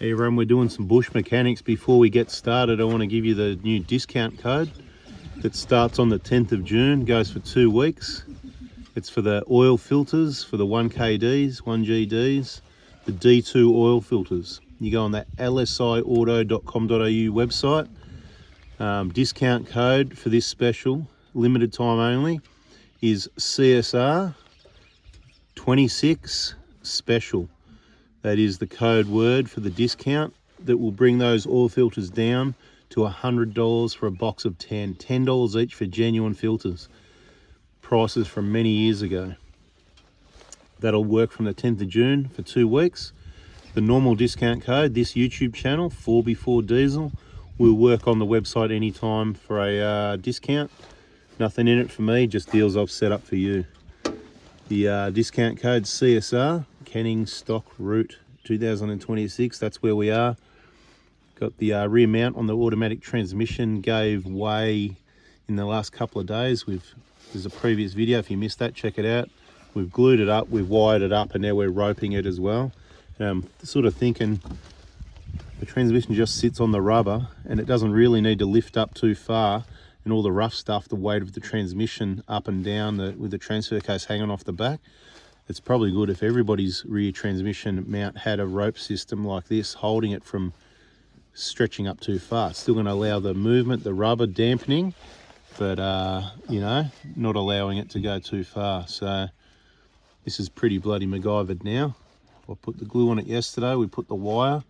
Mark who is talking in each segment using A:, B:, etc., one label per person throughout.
A: Hey everyone, we're doing some bush mechanics. Before we get started, I want to give you the new discount code that starts on the 10th of June, goes for 2 weeks. It's for the oil filters, for the 1KDs, 1GDs, the D2 oil filters. You go on that lsiauto.com.au website. Discount code for this special, limited time only, is CSR 26 special. That is the code word for the discount that will bring those oil filters down to $100 for a box of 10. $10 each for genuine filters. Prices from many years ago. That'll work from the 10th of June for 2 weeks. The normal discount code, this YouTube channel, 4B4 Diesel, will work on the website anytime for a discount. Nothing in it for me, just deals I've set up for you. The discount code CSR, Canning Stock Route 2026, that's where we are. Got the rear mount on the automatic transmission gave way in the last couple of days. There's a previous video, if you missed that, check it out. We've glued it up, we've wired it up, and now we're roping it as well. Sort of thinking the transmission just sits on the rubber and it doesn't really need to lift up too far, and all the rough stuff, the weight of the transmission up and down with the transfer case hanging off the back. It's probably good if everybody's rear transmission mount had a rope system like this, holding it from stretching up too far. It's still going to allow the movement, the rubber dampening, but you know, not allowing it to go too far. So this is pretty bloody MacGyvered now. I put the glue on it yesterday, we put the wire,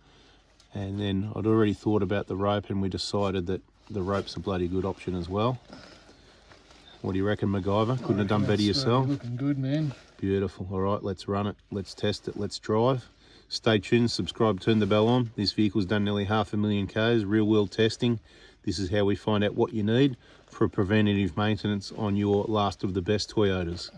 A: and then I'd already thought about the rope, and we decided that the rope's a bloody good option as well. What do you reckon, MacGyver? Couldn't have done better yourself?
B: Looking good, man.
A: Beautiful. All right, let's run it. Let's test it. Let's drive. Stay tuned, subscribe, turn the bell on. This vehicle's done nearly 500,000 Ks, real world testing. This is how we find out what you need for preventative maintenance on your last of the best Toyotas.